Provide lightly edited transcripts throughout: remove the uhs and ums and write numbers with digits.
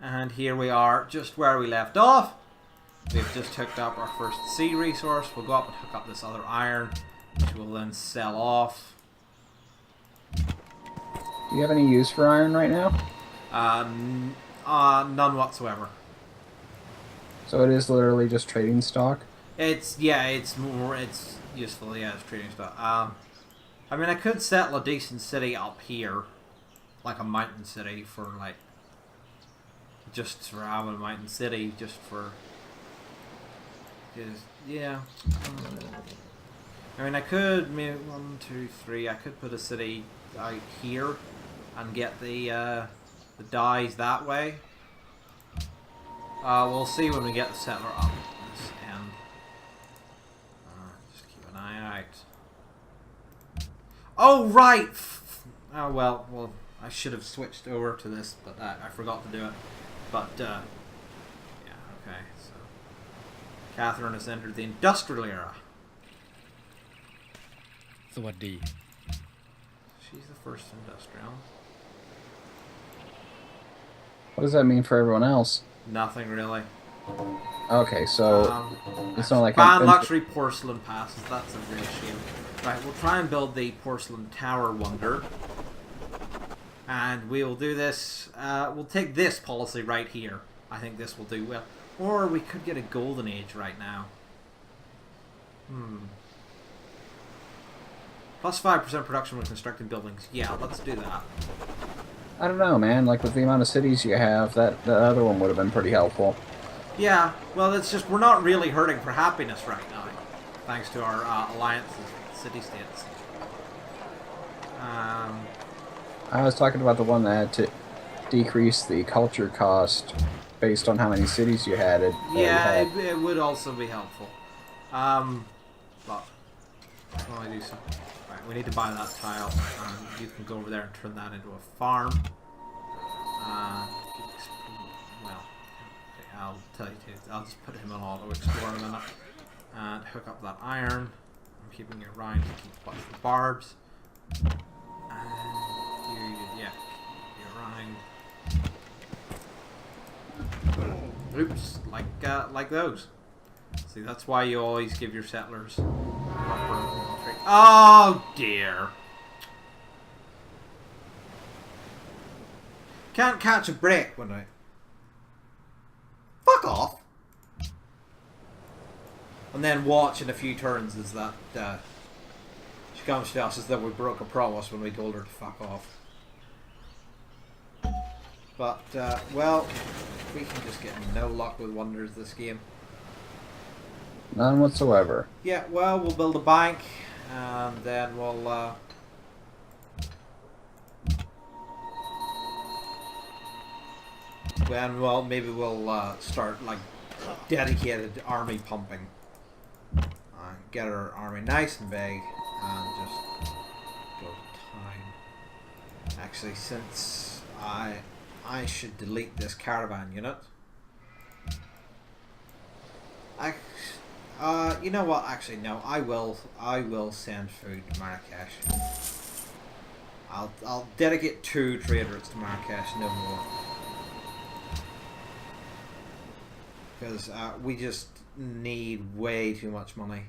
And here we are, just where we left off. We've just hooked up our first sea resource. We'll go up and hook up this other iron, which we'll then sell off. Do you have any use for iron right now? None whatsoever. So it is literally just trading stock? It's useful, yeah, it's trading stuff. I mean, I could settle a decent city up here, like a mountain city for like, just for having a mountain city, just for, yeah. I mean, I could maybe 1, 2, 3. I could put a city out here and get the dyes that way. We'll see when we get the settler up at this end. Just keep an eye out. Oh, right! Oh, well, I should have switched over to this, but I forgot to do it. But, yeah, okay, so. Catherine has entered the industrial era. สวัสดี She's the first industrial. What does that mean for everyone else? Nothing really. Okay, so it's not like ban luxury porcelain passes. That's a real shame. Right, we'll try and build the porcelain tower wonder, and we will do this. We'll take this policy right here. I think this will do well. Or we could get a golden age right now. Plus 5% production when constructing buildings. Yeah, let's do that. I don't know, man. Like, with the amount of cities you have, that other one would have been pretty helpful. Yeah, well, it's just we're not really hurting for happiness right now, thanks to our alliances with city-states. I was talking about the one that had to decrease the culture cost based on how many cities you had. It would also be helpful. But well, I do something. Right, we need to buy that tile. You can go over there and turn that into a farm. Well, okay, I'll tell you. I'll just put him on auto explore in a minute and hook up that iron. I'm keeping it around to keep watch the barbs. And yeah, keep around. Oops, like those. See, that's why you always give your settlers proper. Oh dear! Can't catch a break when I. Fuck off! And then watch in a few turns as that she comes to us as though we broke a promise when we told her to fuck off. But well, we can just get no luck with wonders this game. None whatsoever. Yeah, well, we'll build a bank, and then we'll maybe we'll start like dedicated army pumping. Get our army nice and big, and just go to town. Actually, since I should delete this caravan unit. You know what? Actually, no. I will send food to Marrakesh. I'll dedicate 2 trade routes to Marrakesh, no more. Because we just need way too much money.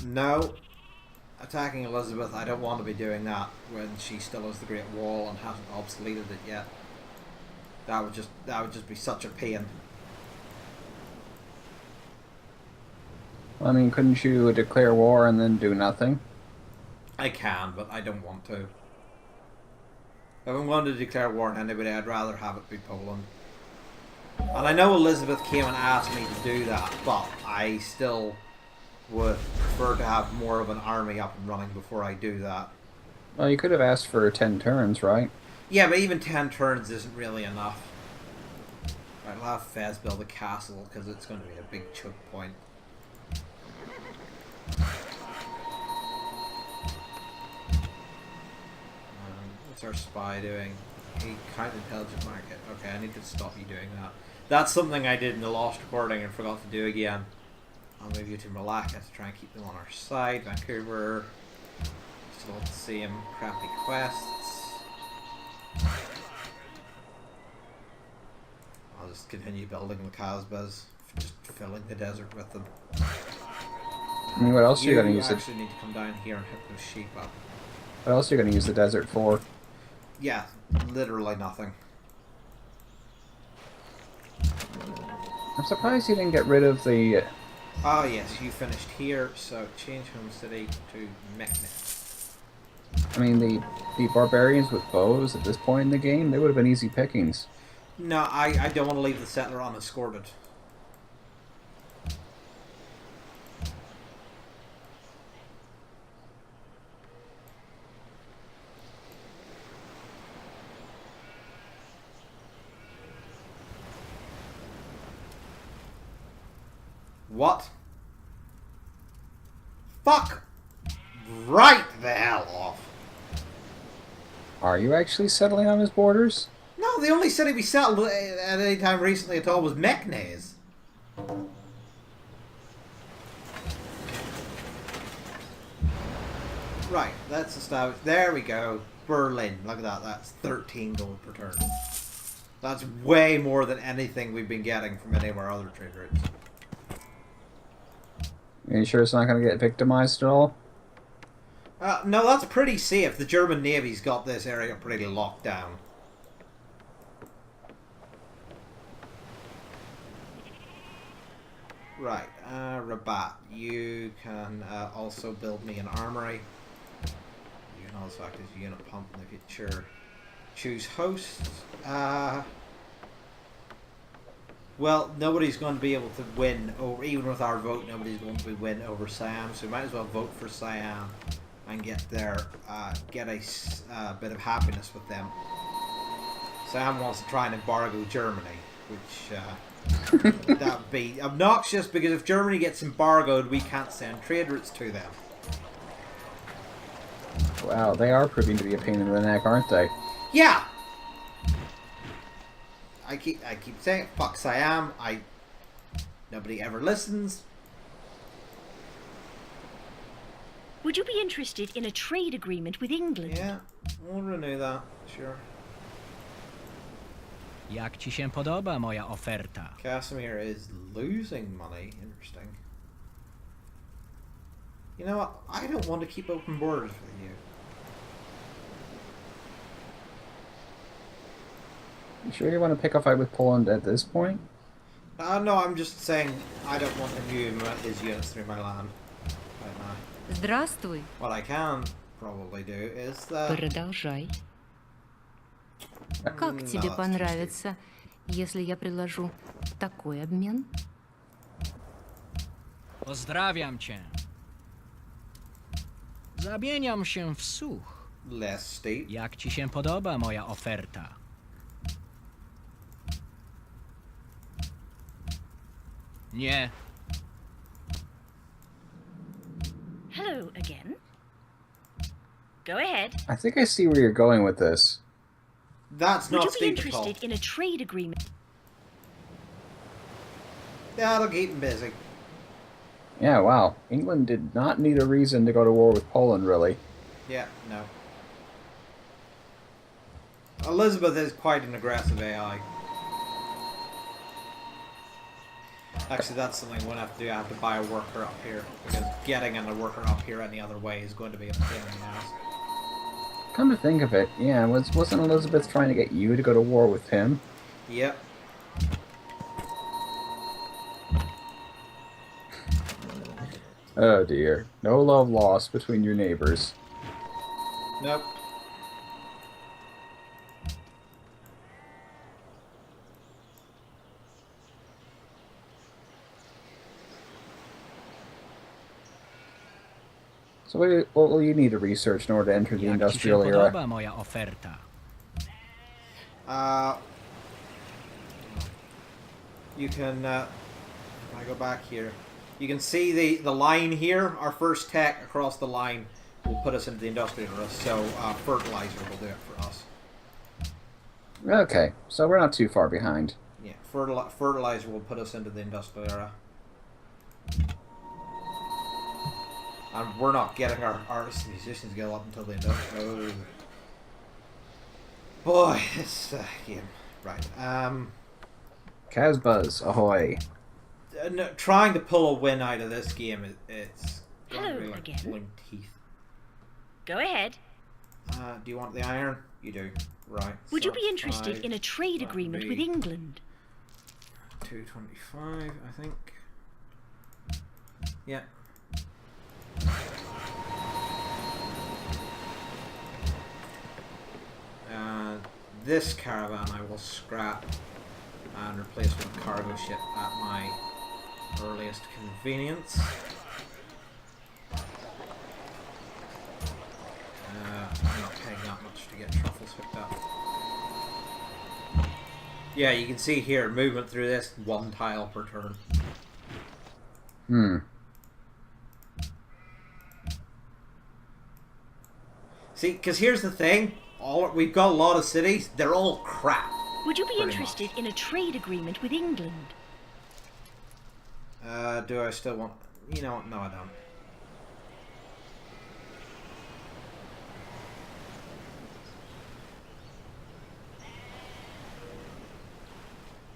No, attacking Elizabeth. I don't want to be doing that when she still has the Great Wall and hasn't obsoleted it yet. That would just be such a pain. I mean, couldn't you declare war and then do nothing? I can, but I don't want to. If I'm going to declare war on anybody, I'd rather have it be Poland. And I know Elizabeth came and asked me to do that, but I still would prefer to have more of an army up and running before I do that. Well, you could have asked for 10 turns, right? Yeah, but even 10 turns isn't really enough. Right, I'll have Fez build a castle, because it's going to be a big choke point. What's our spy doing? He kind of intelligent market. Okay, I need to stop you doing that. That's something I did in the lost recording and forgot to do again. I'll move you to Malacca to try and keep them on our side. Vancouver. Still the same crappy quests. just continue building the Casbahs, just filling the desert with them. I mean, what else are you going to use You it? actually need to come down here and hit those sheep up. What else are you going to use the desert for? Yeah, literally nothing. I'm surprised you didn't get rid of the... Oh yes, you finished here, so change home city to Meknes. I mean, the barbarians with bows at this point in the game, they would have been easy pickings. No, I don't want to leave the settler unescorted. What? Fuck! Right the hell off. Are you actually settling on his borders? No, the only city we settled at any time recently at all was Meknes. Right, let's establish. There we go. Berlin. Look at that. That's 13 gold per turn. That's way more than anything we've been getting from any of our other trade routes. Are you sure it's not going to get victimized at all? No, that's pretty safe. The German Navy's got this area pretty locked down. Right, Rabat, you can also build me an armory. You can also act as a unit pump in the future. Choose host. Well, nobody's going to be able to win, or even with our vote, nobody's going to win over Siam. So we might as well vote for Siam and get a bit of happiness with them. Siam wants to try and embargo Germany, which that would be obnoxious because if Germany gets embargoed, we can't send trade routes to them. Wow, they are proving to be a pain in the neck, aren't they? Yeah. I keep saying fuck Siam. Nobody ever listens. Would you be interested in a trade agreement with England? Yeah, we'll renew that, sure. Jak ci się podoba moja oferta? Casimir is losing money. Interesting. You know what? I don't want to keep open borders with you. You sure you want to pick a fight with Poland at this point? No, I'm just saying I don't want him moving his units through my land right now. Здравствуй. What I can probably do is that... Продолжай. Как No, тебе that's понравится, если я предложу такой обмен? Pozdrawiam cię. Zamieniam się w słuch. Less steep. Jak ci się podoba moja oferta? Nie. Hello again. Go ahead. I think I see where you're going with this. That's Would not you be steep at all. interested in a trade agreement? That'll keep him busy. Yeah, wow. England did not need a reason to go to war with Poland, really. Yeah, no. Elizabeth is quite an aggressive AI. Actually, that's something I'm going to have to do. I have to buy a worker up here. Because getting a worker up here any other way is going to be a pain in the ass. Come to think of it, yeah, wasn't Elizabeth trying to get you to go to war with him? Yep. Oh dear. No love lost between your neighbors. Nope. So what will you need to research in order to enter the Jak ci się industrial era? podoba moja oferta? You can, I go back here. You can see the line here. Our first tech across the line will put us into the industrial era. So fertilizer will do it for us. Okay, so we're not too far behind. Yeah, fertilizer will put us into the industrial era. And we're not getting our artists and musicians guild up until the industrial. Oh. Boy, it's game. Right. Casbahs, ahoy. No, trying to pull a win out of this game, it's going to Hello be like again. pulling teeth. Go ahead. Do you want the iron? You do. Right. Would so you be interested 5, in a trade that would agreement be with England? 225, I think. Yeah. This caravan I will scrap and replace with a cargo ship at my earliest convenience. I'm not paying that much to get truffles hooked up. Yeah, you can see here movement through this, 1 tile per turn. See, because here's the thing. We've got a lot of cities. They're all crap. Would you be Pretty interested much. in a trade agreement with England? Do I still want... You know what? No, I don't.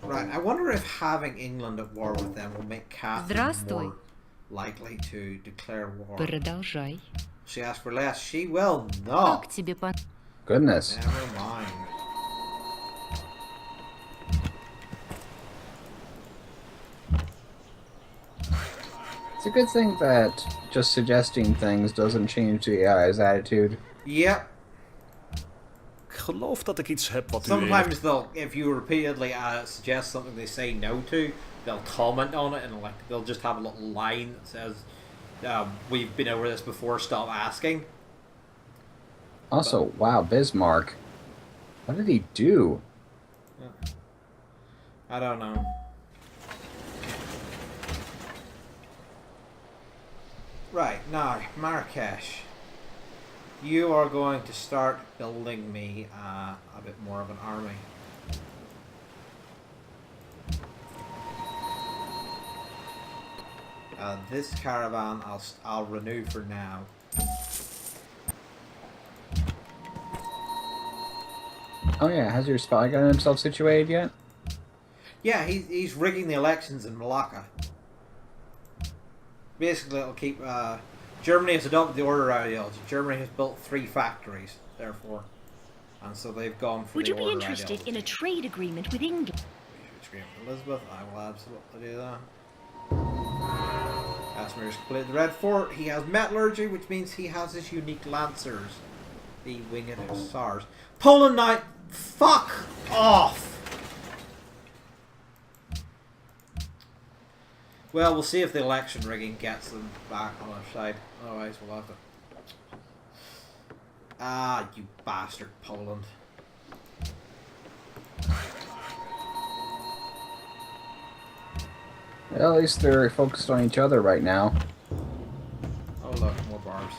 Right, I wonder if having England at war with them will make Catherine Здравствуй. more likely to declare war. Продолжай. She asked for less. She will not. Как тебе по... Goodness. Never mind. It's a good thing that just suggesting things doesn't change the AI's attitude. Yep. Ik geloof dat ik iets heb wat u Sometimes they'll, if you repeatedly suggest something they say no to, they'll comment on it and like they'll just have a little line that says, "We've been over this before. Stop asking." Also, wow, Bismarck. What did he do? I don't know. Right now, Marrakesh. You are going to start building me a bit more of an army. This caravan I'll renew for now. Oh yeah, has your spy got himself situated yet? Yeah, he's rigging the elections in Malacca. Basically, it'll keep. Germany has adopted the order ideology. Germany has built 3 factories, therefore, and so they've gone for Would the you be order interested in a ideology. trade agreement with England? Elizabeth, I will absolutely do that. Casimir's completed the Red Fort. He has metallurgy, which means he has his unique lancers, the winged hussars. Poland now, fuck off. Well, we'll see if the election rigging gets them back on our side. Otherwise, we'll have to. Ah, you bastard, Poland. Well, at least they're focused on each other right now. Oh look, more barbs.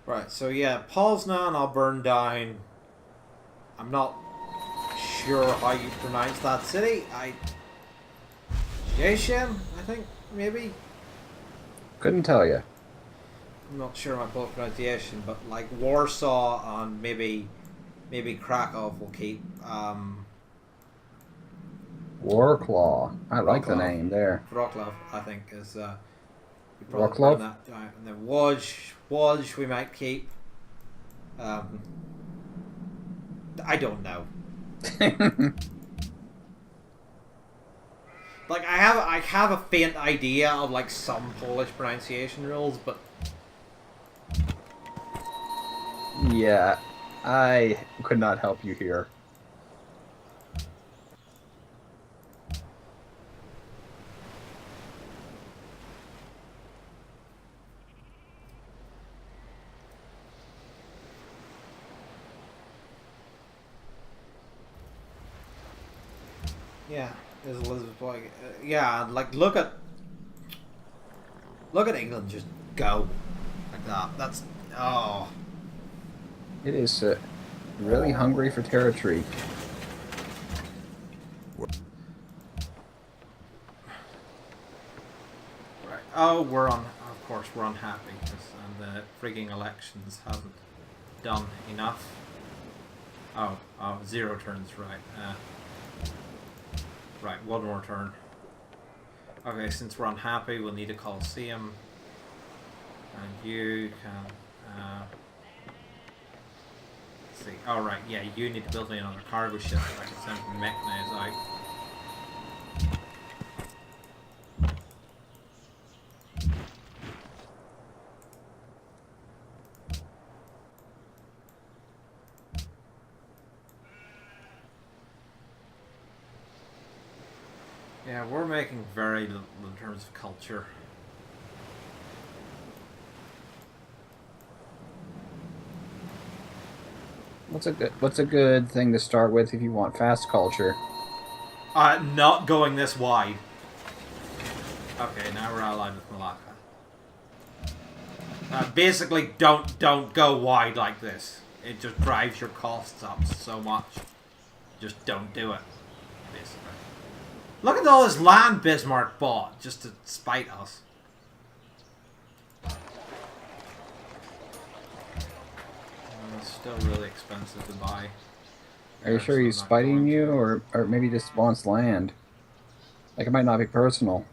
Right, so yeah, Poznan I'll burn down. I'm not sure how you pronounce that city. Jeshen, I think, maybe? Couldn't tell you. I'm not sure my full pronunciation, but like Warsaw and maybe Krakow will keep. Warclaw. I like the Wroclaw. name there. Wroclaw, I think, is you Wroclaw? probably that down. And then Łódź we might keep. I don't know. Like I have a faint idea of like some Polish pronunciation rules, but Yeah, I could not help you here. yeah, is Elizabeth like yeah, like look at England just go like that. That's It is really hungry for territory. Right. Oh, we're on. Of course, we're unhappy because the frigging elections haven't done enough. Oh, 0 turns. Right. Right. 1 more turn. Okay, since we're unhappy, we'll need a Colosseum. And you can. Let's see. Oh, right. Yeah, you need to build me another cargo ship so I can send mechanics out. Yeah, we're making very little in terms of culture. What's a good thing to start with if you want fast culture? Not going this wide. Okay, now we're allied with Malacca. Basically, don't go wide like this. It just drives your costs up so much. Just don't do it. Basically. Look at all this land Bismarck bought just to spite us. It's still really expensive to buy. Are you sure he's spiting you, or maybe just wants land? Like, it might not be personal.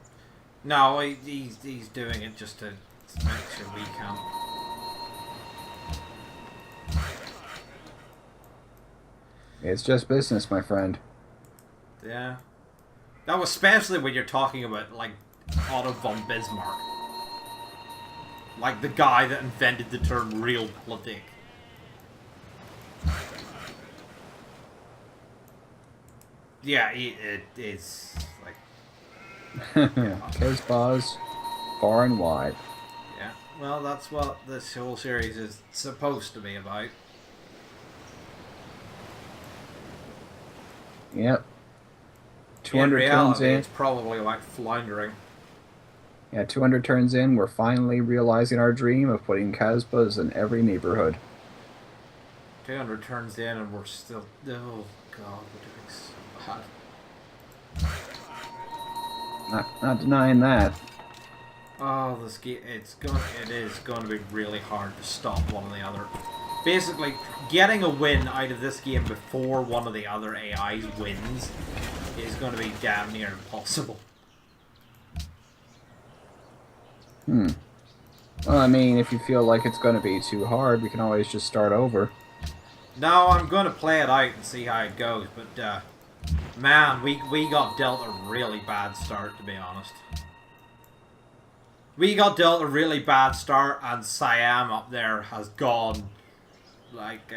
No, he's doing it just to make sure we can. It's just business, my friend. Yeah. Now, especially when you're talking about, like, Otto von Bismarck. Like the guy that invented the term realpolitik. Yeah, it is, like... Casbah's far and wide. Yeah, well, that's what this whole series is supposed to be about. Yep. In 200 turns reality, in. it's probably like floundering. Yeah, 200 turns in, we're finally realizing our dream of putting Casbahs in every neighborhood. 200 turns in and we're still... Oh, God, we're doing so bad. Not denying that. Oh, this game, it is going to be really hard to stop one or the other. Basically, getting a win out of this game before one of the other AIs wins is going to be damn near impossible. Well, I mean, if you feel like it's going to be too hard, we can always just start over. No, I'm going to play it out and see how it goes, but, man, we got dealt a really bad start, to be honest. We got dealt a really bad start, and Siam up there has gone, like,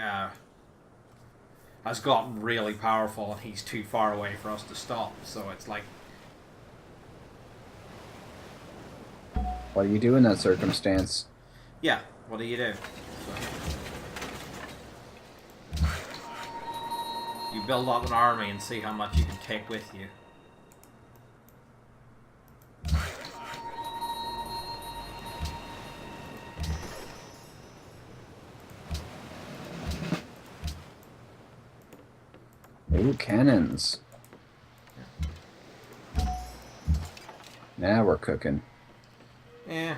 has gotten really powerful, and he's too far away for us to stop, so it's like... What do you do in that circumstance? Yeah, what do you do? So, you build up an army and see how much you can take with you. Ooh, cannons. Now we're cooking. Yeah.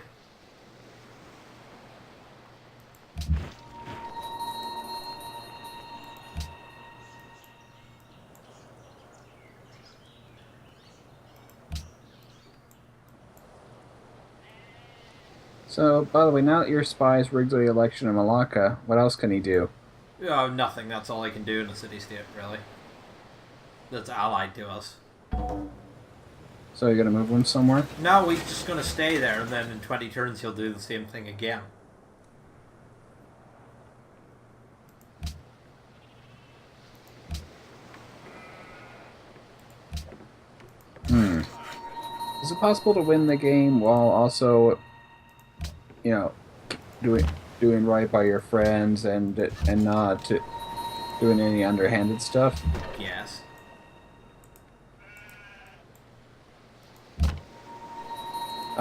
So, by the way, now that your spy's rigged the election in Malacca, what else can he do? Oh, nothing. That's all I can do in a city-state, really. That's allied to us. So you're gonna move him somewhere? No, he's just gonna stay there, and then in 20 turns he'll do the same thing again. Is it possible to win the game while also, you know, doing right by your friends and not doing any underhanded stuff? Yes.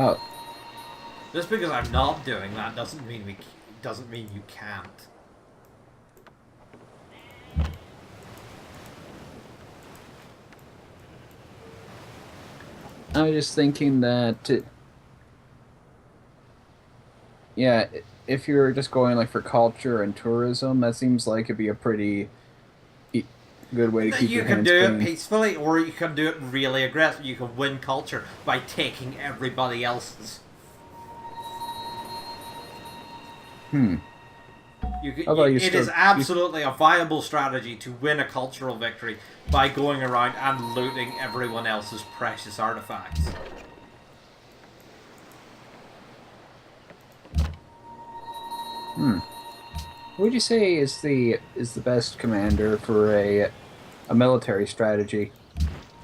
Oh, Just because I'm not doing that doesn't mean you can't. I was just thinking that, yeah, if you're just going like for culture and tourism, that seems like it'd be a pretty e- good way to keep You your can hands do it clean. peacefully, or you can do it really aggressive. You can win culture by taking everybody else's. Although It is absolutely a viable strategy to win a cultural victory by going around and looting everyone else's precious artifacts. Who would you say is the best commander for a military strategy?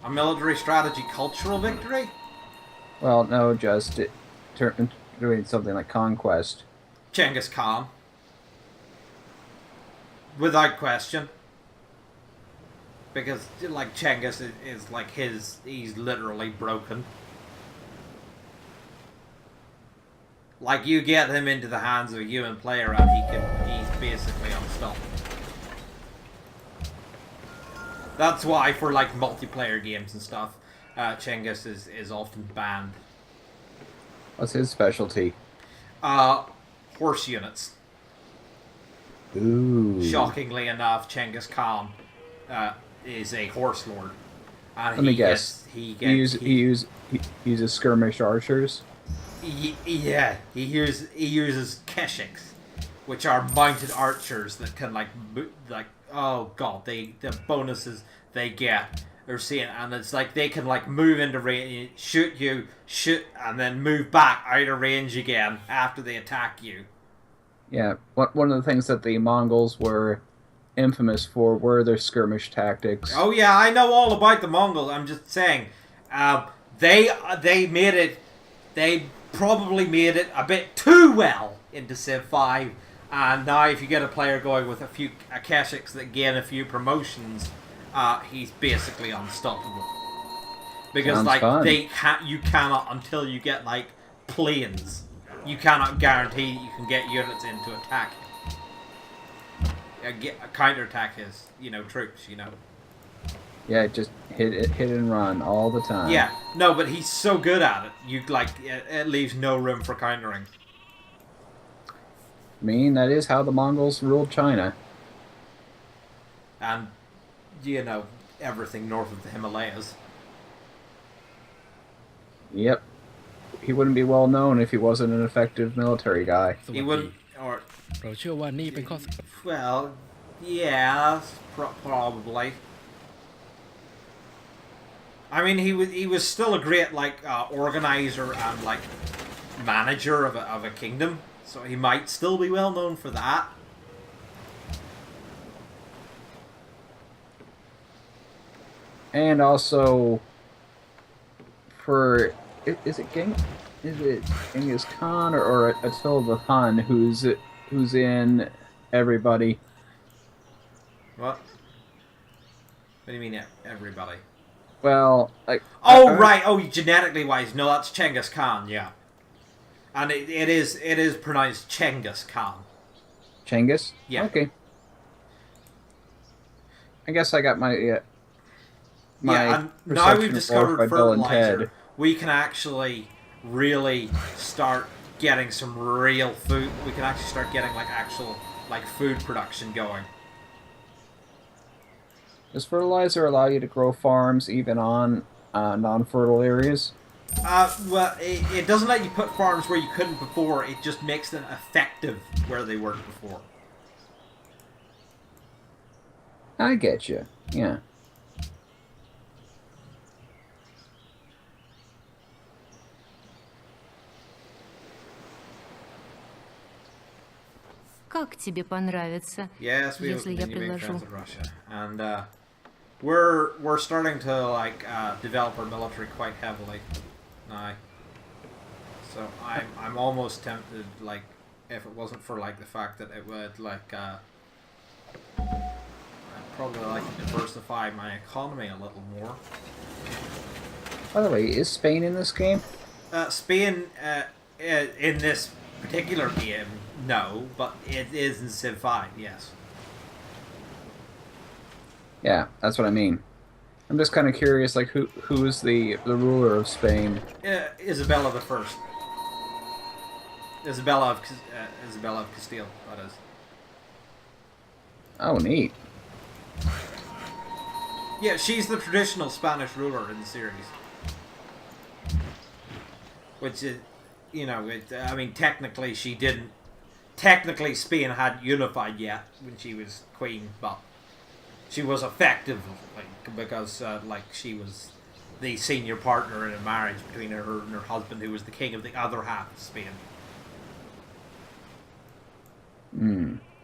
A military strategy cultural victory? Well, no, just doing something like conquest. Genghis Khan. Without question. Because, like, Genghis is like he's literally broken. Like, you get him into the hands of a human player and he's basically unstoppable. That's why for, like, multiplayer games and stuff, Genghis is often banned. What's his specialty? Horse units. Ooh. Shockingly enough, Genghis Khan is a horse lord. And Let me guess. He uses skirmish archers. Yeah, he uses keshiks, which are mounted archers that can oh god, the bonuses they get are seeing, and it's like they can like move into range, shoot, and then move back out of range again after they attack you. Yeah, one of the things that the Mongols were infamous for were their skirmish tactics. Oh yeah, I know all about the Mongols. I'm just saying, they made it. They probably made it a bit too well into Civ 5, and now if you get a player going with a few Akashics that gain a few promotions, he's basically unstoppable. Because Sounds like fun. you cannot until you get like planes, you cannot guarantee you can get units in to attack him. Counterattack his troops. Yeah, just hit and run all the time. Yeah, no, but he's so good at it. It leaves no room for countering. I mean, that is how the Mongols ruled China. And everything north of the Himalayas. Yep. He wouldn't be well known if he wasn't an effective military guy. He wouldn't, or เราเชื่อว่านี่เป็นข้อ well, yeah, probably. I mean, he was still a great organizer and like manager of a kingdom, so he might still be well known for that. And also, for is it Genghis Khan or Attila the Hun who's in everybody? What? What do you mean, everybody? Well, like Right. Oh, genetically wise, no, that's Genghis Khan. Yeah, and it is pronounced Chenghis Khan. Chenghis. Yeah. Okay. I guess I got my Yeah, and now perception we've of discovered by Bill and fertilizer. Ted. We can actually really start getting some real food. We can actually start getting actual food production going. Does fertilizer allow you to grow farms even on non-fertile areas? Well, it doesn't let you put farms where you couldn't before. It just makes them effective where they weren't before. I get you. Yeah. Как тебе понравится, Yes, we если я continue being предложу? friends with Russia, and we're starting to develop our military quite heavily now. So I'm almost tempted, if it wasn't for the fact that it would I'd probably like to diversify my economy a little more. By the way, is Spain in this game? Spain in this particular game, no, but it is in Civ 5, yes. Yeah, that's what I mean. I'm just kind of curious, like who's the ruler of Spain? Isabella the First. Isabella of Castile. That is. Oh, neat. Yeah, she's the traditional Spanish ruler in the series. Which is, I mean, technically she didn't. Technically, Spain hadn't unified yet when she was queen, but she was effective, because she was the senior partner in a marriage between her and her husband, who was the king of the other half of Spain.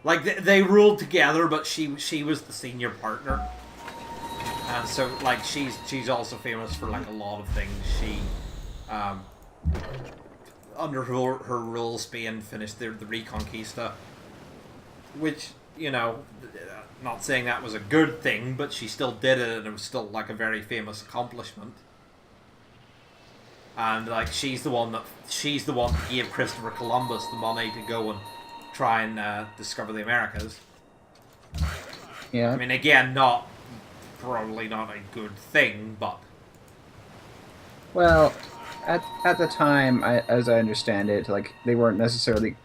Like they ruled together, but she was the senior partner, and so like she's also famous for like a lot of things. She, under her rule, Spain finished the Reconquista, which, not saying that was a good thing, but she still did it, and it was still like a very famous accomplishment. And like she's the one that gave Christopher Columbus the money to go and try and discover the Americas. Yeah. I mean, again, probably not a good thing, but Well, at the time, as I understand it, like they weren't necessarily.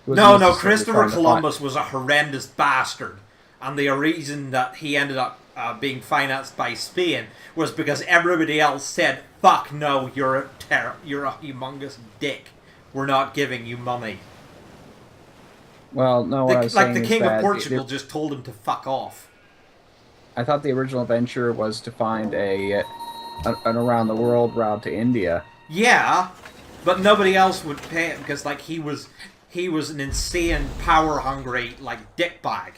No, Christopher Columbus was a horrendous bastard, and the reason that he ended up being financed by Spain was because everybody else said, "Fuck no, you're a humongous dick. We're not giving you money." Well, no, what I was saying the is King of that Portugal just told him to fuck off. I thought the original venture was to find an around the world route to India. Yeah, but nobody else would pay it because like he was an insane, power hungry like dickbag,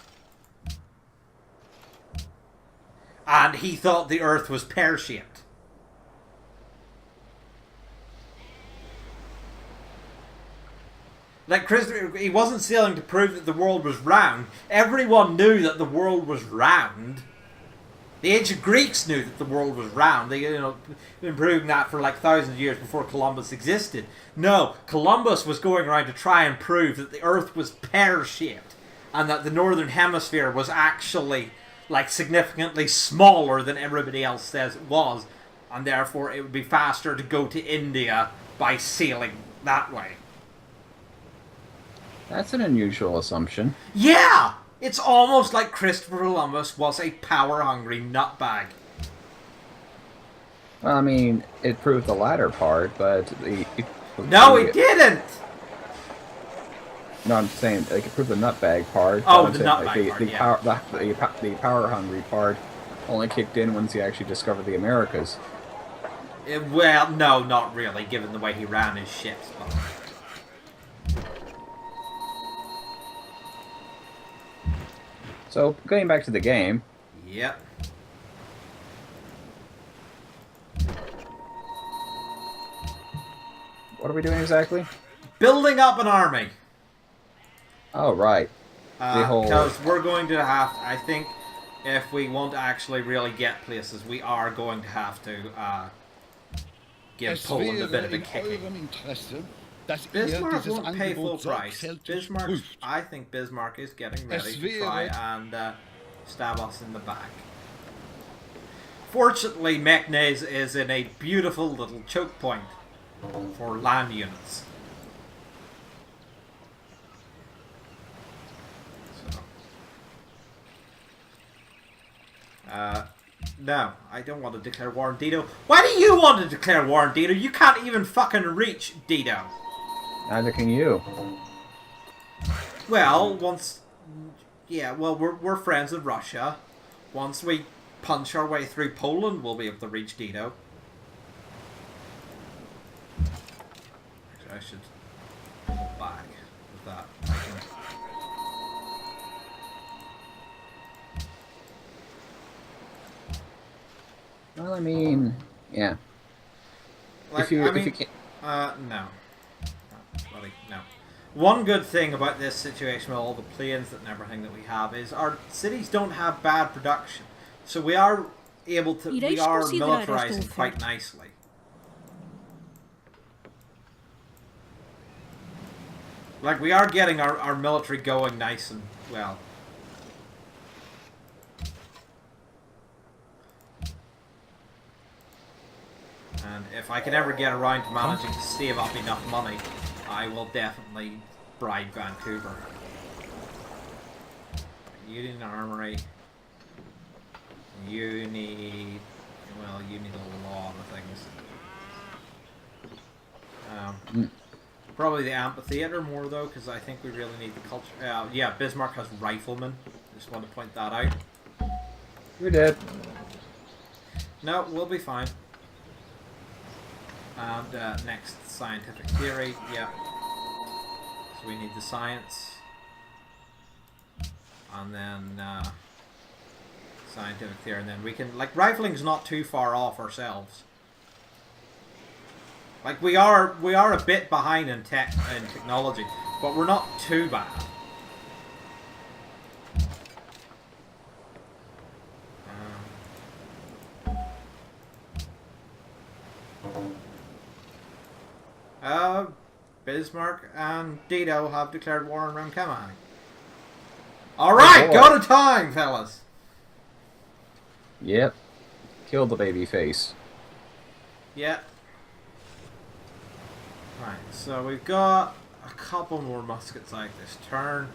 and he thought the Earth was pear shaped. Like Christopher, he wasn't sailing to prove that the world was round. Everyone knew that the world was round. The ancient Greeks knew that the world was round. They, been proving that for like thousands of years before Columbus existed. No, Columbus was going around to try and prove that the Earth was pear-shaped, and that the northern hemisphere was actually like significantly smaller than everybody else says it was, and therefore it would be faster to go to India by sailing that way. That's an unusual assumption. Yeah! It's almost like Christopher Columbus was a power-hungry nutbag. Well, I mean, it proved the latter part, but No, it didn't! No, I'm saying like it proved the nutbag part. Oh, I'm the saying, nutbag part, the power hungry part only kicked in once he actually discovered the Americas. Well, no, not really, given the way he ran his ships. But... So, going back to the game. Yep. What are we doing exactly? Building up an army. Oh, right. Because we're going to have, I think, if we want to actually really get places, we are going to have to give Poland a bit of a kicking. Bismarck won't pay full price. I think Bismarck is getting ready to try and stab us in the back. Fortunately, Meknes is in a beautiful little choke point for land units. No, I don't want to declare war on Dido. Why do you want to declare war on Dido? You can't even fucking reach Dido. Neither can you. Well, we're friends with Russia. Once we punch our way through Poland, we'll be able to reach Dido. Actually, I should go back with that. Well, I mean, yeah. Like, if you can't... no. No. One good thing about this situation with all the planes and everything that we have is our cities don't have bad production. So we are able to, we are militarizing quite nicely. Like, we are getting our military going nice and well. And if I can ever get around to managing to save up enough money, I will definitely bribe Vancouver. You need an armory. You need... well, you need a lot of things. Probably the amphitheater more, though, because I think we really need the culture... yeah, Bismarck has riflemen. Just want to point that out. You're dead. No, we'll be fine. And next, scientific theory. Yeah. So we need the science. And then scientific theory. And then we can... like, rifling's not too far off ourselves. Like, we are a bit behind in technology, but we're not too bad. Bismarck and Dido have declared war on Remkemahang. Alright, go to time, fellas! Yep. Kill the baby face. Yeah. Right, so we've got a couple more muskets like this turn.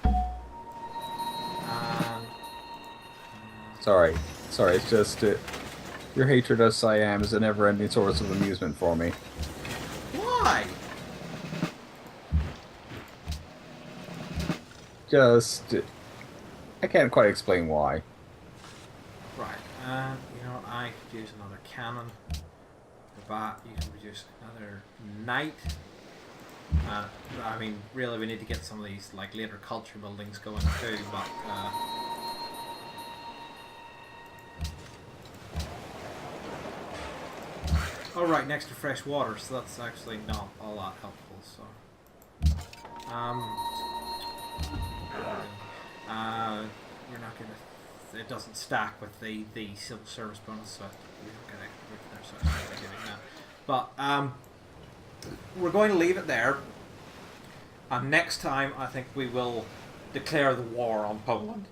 And... Sorry, it's just... your hatred of Siam is a never-ending source of amusement for me. why? Just... I can't quite explain why. Right, you know what, I could use another cannon. The bat, you can produce another knight. I mean, really we need to get some of these, like, later culture buildings going too, but, oh right, next to fresh water, so that's actually not all that helpful, so... we're not gonna... it doesn't stack with the civil service bonus, so we don't get it there, so I'm not getting that. But, we're going to leave it there. And next time, I think we will declare the war on Poland.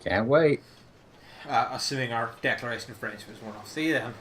Can't wait. Assuming our declaration of friendship is worn off. See you then.